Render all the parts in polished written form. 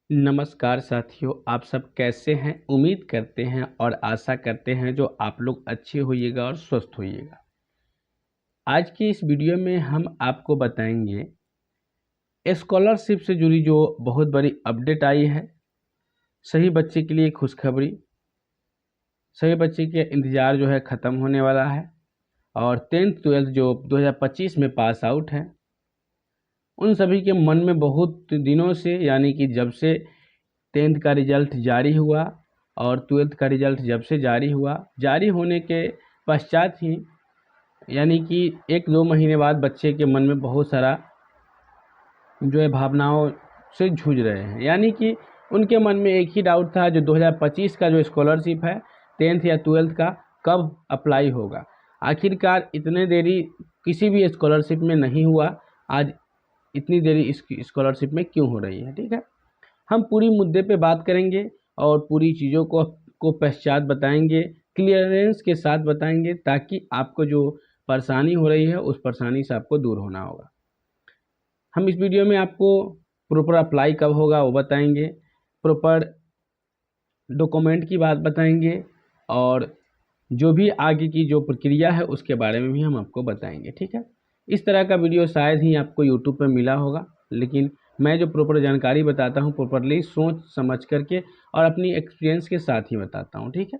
नमस्कार साथियों, आप सब कैसे हैं। उम्मीद करते हैं और आशा करते हैं जो आप लोग अच्छे होइएगा और स्वस्थ होइएगा। आज की इस वीडियो में हम आपको बताएंगे स्कॉलरशिप से जुड़ी जो बहुत बड़ी अपडेट आई है। सही बच्चे के लिए खुशखबरी, सही बच्चे के इंतज़ार जो है ख़त्म होने वाला है और 10th 12th जो 2025 में पास आउट हैं उन सभी के मन में बहुत दिनों से, यानी कि जब से 10th का रिज़ल्ट जारी हुआ और 12th का रिज़ल्ट जब से जारी हुआ, जारी होने के पश्चात ही यानी कि 1-2 महीने बाद बच्चे के मन में बहुत सारा जो है भावनाओं से जूझ रहे हैं। यानी कि उनके मन में एक ही डाउट था, जो 2025 का जो स्कॉलरशिप है 10th या 12th का कब अप्लाई होगा। आखिरकार इतने देरी किसी भी स्कॉलरशिप में नहीं हुआ, आज इतनी देरी इस स्कॉलरशिप में क्यों हो रही है। ठीक है, हम पूरी मुद्दे पे बात करेंगे और पूरी चीज़ों को पश्चात बताएंगे, क्लियरेंस के साथ बताएंगे, ताकि आपको जो परेशानी हो रही है उस परेशानी से आपको दूर होना होगा। हम इस वीडियो में आपको प्रॉपर अप्लाई कब होगा वो बताएंगे, प्रॉपर डॉक्यूमेंट की बात बताएंगे और जो भी आगे की जो प्रक्रिया है उसके बारे में भी हम आपको बताएंगे। ठीक है, इस तरह का वीडियो शायद ही आपको यूट्यूब पर मिला होगा, लेकिन मैं जो प्रॉपर जानकारी बताता हूँ प्रॉपरली सोच समझ करके और अपनी एक्सपीरियंस के साथ ही बताता हूँ। ठीक है,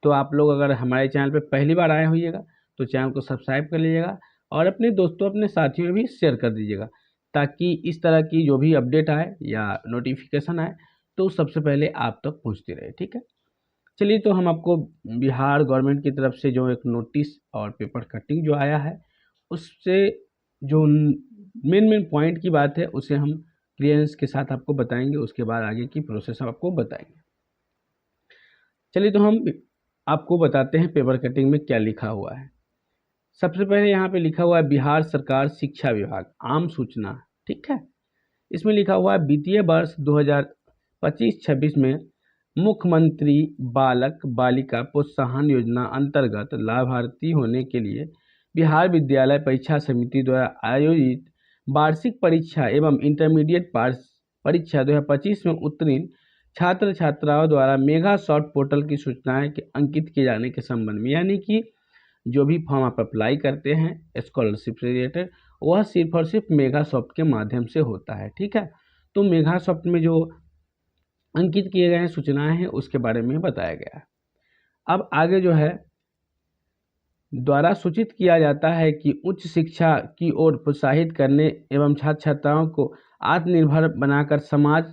तो आप लोग अगर हमारे चैनल पर पहली बार आए होइएगा तो चैनल को सब्सक्राइब कर लीजिएगा और अपने दोस्तों अपने साथियों में भी शेयर कर दीजिएगा, ताकि इस तरह की जो भी अपडेट आए या नोटिफिकेशन आए तो सबसे पहले आप तक पहुँचती रहे। ठीक है, चलिए तो हम आपको बिहार गवर्नमेंट की तरफ से जो एक नोटिस और पेपर कटिंग जो आया है उससे जो मेन पॉइंट की बात है उसे हम क्लियरेंस के साथ आपको बताएंगे, उसके बाद आगे की प्रोसेस हम आपको बताएंगे। चलिए तो हम आपको बताते हैं पेपर कटिंग में क्या लिखा हुआ है। सबसे पहले यहाँ पे लिखा हुआ है बिहार सरकार शिक्षा विभाग आम सूचना। ठीक है, इसमें लिखा हुआ है वित्तीय वर्ष 2025-26 में मुख्यमंत्री बालक बालिका प्रोत्साहन योजना अंतर्गत लाभार्थी होने के लिए बिहार विद्यालय परीक्षा समिति द्वारा आयोजित वार्षिक परीक्षा एवं इंटरमीडिएट परीक्षा 2025 में उत्तीर्ण छात्र छात्राओं द्वारा मेगा शॉर्ट पोर्टल की सूचनाएं के अंकित किए जाने के संबंध में, यानी कि जो भी फॉर्म आप अप्लाई करते हैं स्कॉलरशिप से रिलेटेड वह सिर्फ और सिर्फ मेगा सॉफ्ट के माध्यम से होता है। ठीक है, तो मेगा सॉफ्ट में जो अंकित किए गए हैं सूचनाएं हैं उसके बारे में बताया गया है। अब आगे जो है द्वारा सूचित किया जाता है कि उच्च शिक्षा की ओर प्रोत्साहित करने एवं छात्र छात्राओं को आत्मनिर्भर बनाकर समाज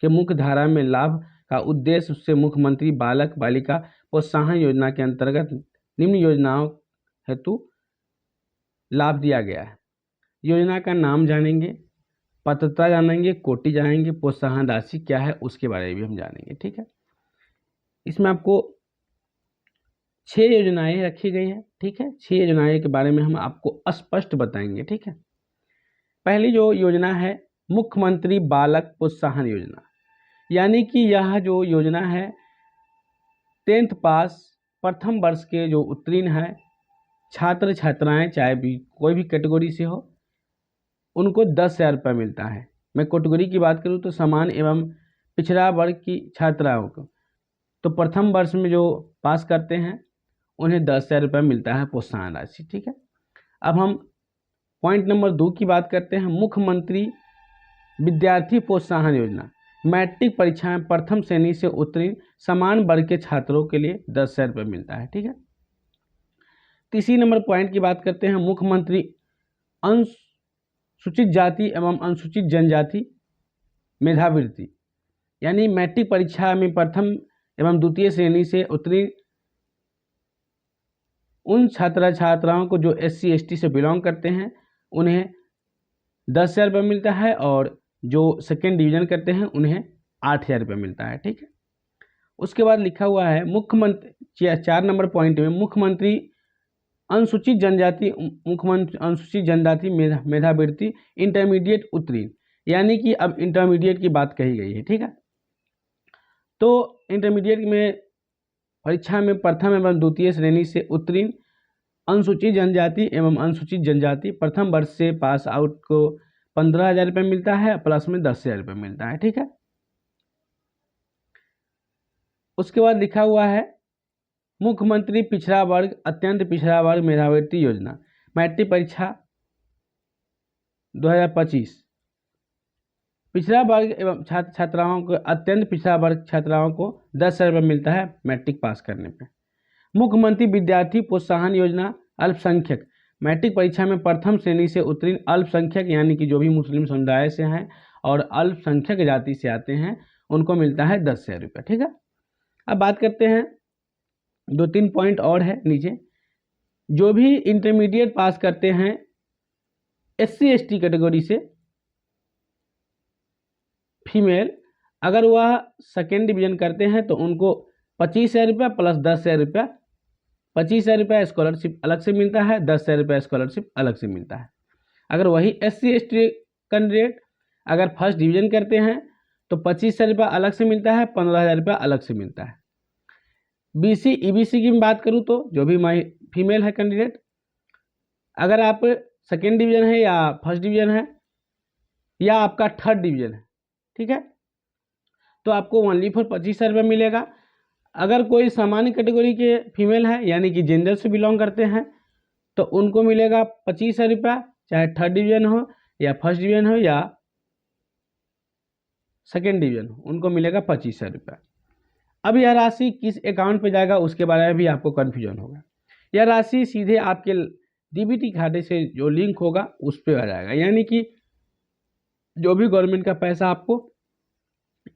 के मुख्य धारा में लाभ का उद्देश्य से मुख्यमंत्री बालक बालिका प्रोत्साहन योजना के अंतर्गत निम्न योजनाओं हेतु लाभ दिया गया है। योजना का नाम जानेंगे, पात्रता जानेंगे, कोटि जानेंगे, प्रोत्साहन राशि क्या है उसके बारे में भी हम जानेंगे। ठीक है, इसमें आपको 6 योजनाएं रखी गई हैं। ठीक है, 6 योजनाएं के बारे में हम आपको स्पष्ट बताएंगे। ठीक है, पहली जो योजना है मुख्यमंत्री बालक प्रोत्साहन योजना, यानी कि यह जो योजना है 10th पास प्रथम वर्ष के जो उत्तीर्ण है छात्र छात्राएं, चाहे भी कोई भी कैटेगरी से हो, उनको 10,000 रुपये मिलता है। मैं कैटेगरी की बात करूँ तो समान एवं पिछड़ा वर्ग की छात्राओं को तो प्रथम वर्ष में जो पास करते हैं उन्हें 10,000 रुपये मिलता है प्रोत्साहन राशि। ठीक है, अब हम पॉइंट नंबर 2 की बात करते हैं मुख्यमंत्री विद्यार्थी प्रोत्साहन योजना। मैट्रिक परीक्षा में प्रथम श्रेणी से उत्तीर्ण समान वर्ग के छात्रों के लिए 10,000 रुपये मिलता है। ठीक है, तीसरी नंबर पॉइंट की बात करते हैं मुख्यमंत्री अनुसूचित जाति एवं अनुसूचित जनजाति मेधावृत्ति, यानी मैट्रिक परीक्षा में प्रथम एवं द्वितीय श्रेणी से उत्तीर्ण उन छात्र छात्राओं को जो SC ST से बिलोंग करते हैं उन्हें 10,000 रुपये मिलता है और जो सेकेंड डिवीजन करते हैं उन्हें 8,000 रुपये मिलता है। ठीक है, उसके बाद लिखा हुआ है मुख्यमंत्री 4 नंबर पॉइंट में मुख्यमंत्री अनुसूचित जनजाति मेधावृत्ति इंटरमीडिएट उत्तीर्ण, यानी कि अब इंटरमीडिएट की बात कही गई है। ठीक है, तो इंटरमीडिएट में परीक्षा में प्रथम एवं द्वितीय श्रेणी से उत्तीर्ण अनुसूचित जनजाति एवं अनुसूचित जनजाति प्रथम वर्ष से पास आउट को 15,000 रुपये मिलता है, प्लस में 10,000 रुपये मिलता है। ठीक है, उसके बाद लिखा हुआ है मुख्यमंत्री पिछड़ा वर्ग अत्यंत पिछड़ा वर्ग मेधावृत्ति योजना, मैट्रिक परीक्षा 2025। पिछड़ा वर्ग एवं छात्र छात्राओं को, अत्यंत पिछड़ा वर्ग छात्राओं को 10,000 रुपये मिलता है मैट्रिक पास करने पे। मुख्यमंत्री विद्यार्थी प्रोत्साहन योजना, अल्पसंख्यक मैट्रिक परीक्षा में प्रथम श्रेणी से उत्तीर्ण अल्पसंख्यक यानी कि जो भी मुस्लिम समुदाय से हैं और अल्पसंख्यक जाति से आते हैं उनको मिलता है 10,000 रुपये। ठीक है, अब बात करते हैं, 2-3 पॉइंट और है नीचे। जो भी इंटरमीडिएट पास करते हैं SC ST कैटेगरी से फीमेल, अगर वह सेकेंड डिवीजन करते हैं तो उनको 25,000 रुपये प्लस 10,000 रुपये, 25,000 रुपये स्कॉलरशिप अलग से मिलता है, 10,000 रुपये स्कॉलरशिप अलग से मिलता है। अगर वही SC ST कैंडिडेट अगर फर्स्ट डिवीजन करते हैं तो 25,000 रुपये अलग से मिलता है, 15,000 रुपये अलग से मिलता है। BC EBC की बात करूँ तो जो भी माई फीमेल है कैंडिडेट, अगर आप सेकेंड डिवीजन है या फर्स्ट डिवीजन है या आपका थर्ड डिवीजन है, ठीक है, तो आपको ओनली फॉर 25,000 रुपये मिलेगा। अगर कोई सामान्य कैटेगरी के फीमेल है यानी कि जेंडर से बिलोंग करते हैं तो उनको मिलेगा 25,000 रुपये, चाहे थर्ड डिवीजन हो या फर्स्ट डिवीजन हो या सेकेंड डिवीजन हो, उनको मिलेगा 25,000 रुपये। अब यह राशि किस अकाउंट पे जाएगा उसके बारे में भी आपको कन्फ्यूजन होगा। यह राशि सीधे आपके DBT खाते से जो लिंक होगा उस पर आ जाएगा, यानी कि जो भी गवर्नमेंट का पैसा आपको,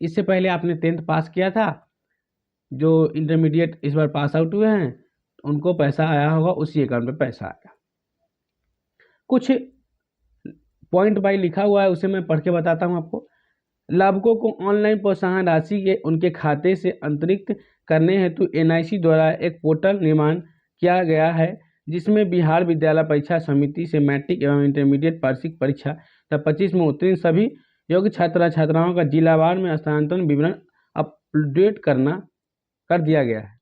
इससे पहले आपने 10th पास किया था, जो इंटरमीडिएट इस बार पास आउट हुए हैं उनको पैसा आया होगा, उसी अकाउंट पे पैसा आएगा। कुछ पॉइंट बाई लिखा हुआ है उसे मैं पढ़ के बताता हूँ आपको। लाभुकों को ऑनलाइन प्रोत्साहन राशि के उनके खाते से अंतरित करने हेतु NIC द्वारा एक पोर्टल निर्माण किया गया है जिसमें बिहार विद्यालय परीक्षा समिति से मैट्रिक एवं इंटरमीडिएट वार्षिक परीक्षा 2025 में उत्तीर्ण सभी योग्य छात्र छात्राओं का जिलावार में स्थानांतरण विवरण अपडेट कर दिया गया है।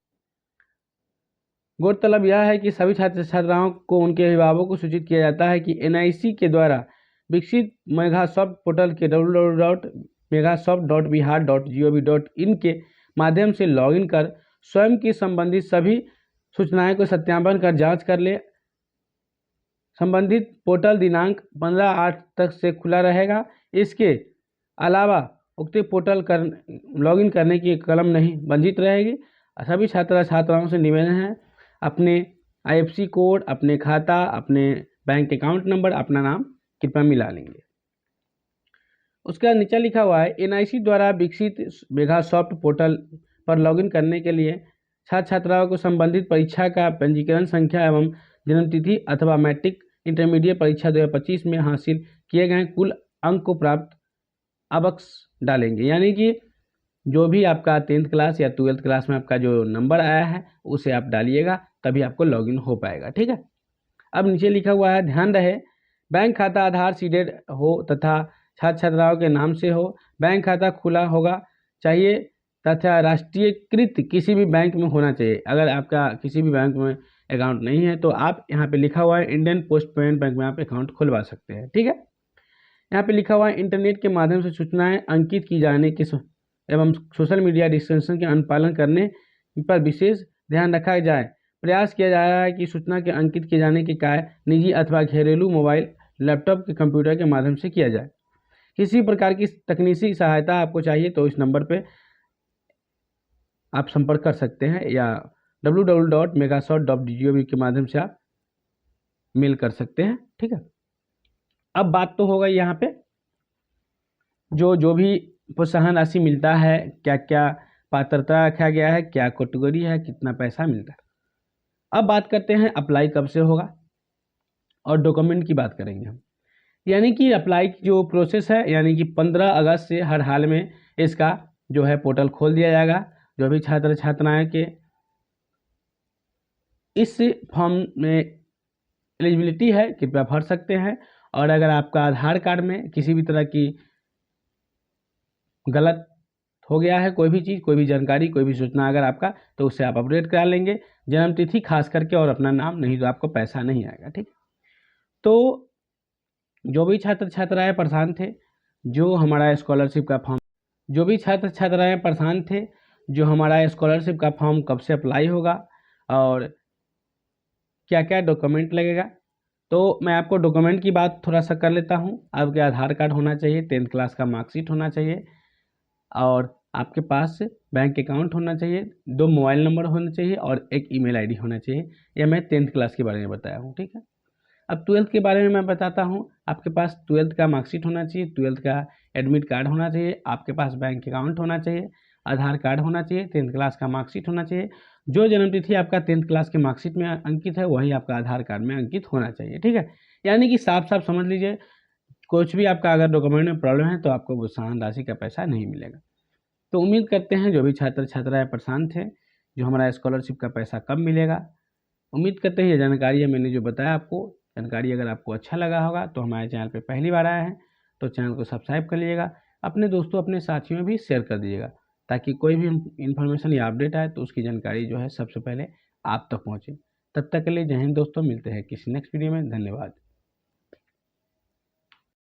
गौरतलब यह है कि सभी छात्र छात्राओं को उनके अभिभावकों को सूचित किया जाता है कि NIC के द्वारा विकसित मेघासॉफ्ट पोर्टल के www.megasoft.bihar.gov.in के माध्यम से लॉगिन कर स्वयं की संबंधित सभी सूचनाएं को सत्यापन कर जांच कर ले। संबंधित पोर्टल दिनांक 15/8 तक से खुला रहेगा। इसके अलावा उक्त पोर्टल लॉगिन करने की कलम नहीं वंचित रहेगी। सभी छात्र छात्राओं से निवेदन है अपने IFSC कोड, अपने खाता, अपने बैंक अकाउंट नंबर, अपना नाम कृपया मिला लेंगे। उसका नीचे लिखा हुआ है NIC द्वारा विकसित मेघासॉफ्ट पोर्टल पर लॉगिन करने के लिए छात्र छात्राओं को संबंधित परीक्षा का पंजीकरण संख्या एवं जन्मतिथि अथवा मैट्रिक इंटरमीडिएट परीक्षा 2025 में हासिल किए गए कुल अंक को प्राप्त अबक्स डालेंगे, यानी कि जो भी आपका 10th क्लास या 12th क्लास में आपका जो नंबर आया है उसे आप डालिएगा, तभी आपको लॉगिन हो पाएगा। ठीक है, अब नीचे लिखा हुआ है ध्यान रहे बैंक खाता आधार सीडेड हो तथा छात्र छात्राओं के नाम से हो। बैंक खाता खुला होगा चाहिए तथा राष्ट्रीयकृत किसी भी बैंक में होना चाहिए। अगर आपका किसी भी बैंक में अकाउंट नहीं है तो आप यहाँ पे लिखा हुआ है इंडियन पोस्ट पेमेंट बैंक में आप अकाउंट खुलवा सकते हैं। ठीक है, यहाँ पे लिखा हुआ है इंटरनेट के माध्यम से सूचनाएं अंकित की जाने की एवं सोशल मीडिया डिस्टेंसिंग के अनुपालन करने पर विशेष ध्यान रखा जाए। प्रयास किया जा रहा है कि सूचना के अंकित किए जाने के कार्य निजी अथवा घरेलू मोबाइल, लैपटॉप के कंप्यूटर के माध्यम से किया जाए। किसी प्रकार की तकनीकी सहायता आपको चाहिए तो इस नंबर पे आप संपर्क कर सकते हैं या www.megasoft.gov के माध्यम से आप मेल कर सकते हैं। ठीक है, अब बात तो होगा यहाँ पे जो भी प्रोत्साहन राशि मिलता है, क्या क्या पात्रता रखा गया है, क्या कैटेगरी है, कितना पैसा मिलता है। अब बात करते हैं अप्लाई कब से होगा और डॉक्यूमेंट की बात करेंगे हम। यानी कि अप्लाई की जो प्रोसेस है, यानी कि 15 अगस्त से हर हाल में इसका जो है पोर्टल खोल दिया जाएगा। जो भी छात्र छात्राएं के इस फॉर्म में एलिजिबिलिटी है कृपया भर सकते हैं। और अगर आपका आधार कार्ड में किसी भी तरह की गलत हो गया है, कोई भी चीज़, कोई भी जानकारी, कोई भी सूचना अगर आपका, तो उससे आप अपडेट करा लेंगे। जन्म तिथि खास करके और अपना नाम, नहीं तो आपको पैसा नहीं आएगा। ठीक, तो जो भी छात्र छात्राएं परेशान थे, जो हमारा स्कॉलरशिप का फॉर्म, जो भी छात्र छात्राएं परेशान थे जो हमारा स्कॉलरशिप का फॉर्म कब से अप्लाई होगा और क्या क्या डॉक्यूमेंट लगेगा। तो मैं आपको डॉक्यूमेंट की बात थोड़ा सा कर लेता हूँ। आपके आधार कार्ड होना चाहिए, 10th क्लास का मार्कशीट होना चाहिए और आपके पास बैंक अकाउंट होना चाहिए, 2 मोबाइल नंबर होना चाहिए और एक ईमेल आईडी होना चाहिए। यह मैं 10th क्लास के बारे में बताया हूँ, ठीक है। अब 12th के बारे में मैं बताता हूँ। आपके पास 12th का मार्कशीट होना चाहिए, 12th का एडमिट कार्ड होना चाहिए, आपके पास बैंक अकाउंट होना चाहिए, आधार कार्ड होना चाहिए, 10th क्लास का मार्कशीट होना चाहिए। जो जन्मतिथि आपका 10th क्लास के मार्कशीट में अंकित है वही आपका आधार कार्ड में अंकित होना चाहिए, ठीक है। यानी कि साफ साफ समझ लीजिए, कुछ भी आपका अगर डॉक्यूमेंट में प्रॉब्लम है तो आपको भुगतान राशि का पैसा नहीं मिलेगा। तो उम्मीद करते हैं जो भी छात्र छात्राएं परेशान थे, जो हमारा स्कॉलरशिप का पैसा कब मिलेगा, उम्मीद करते हैं ये जानकारी है मैंने जो बताया आपको, जानकारी अगर आपको अच्छा लगा होगा तो हमारे चैनल पे पहली बार आए हैं तो चैनल को सब्सक्राइब कर लीजिएगा, अपने दोस्तों अपने साथियों में भी शेयर कर दीजिएगा ताकि कोई भी इन्फॉर्मेशन या अपडेट आए तो उसकी जानकारी जो है सबसे पहले आप तक पहुँचे। तब तक के लिए जय हिंद दोस्तों, मिलते हैं किसी नेक्स्ट वीडियो में। धन्यवाद।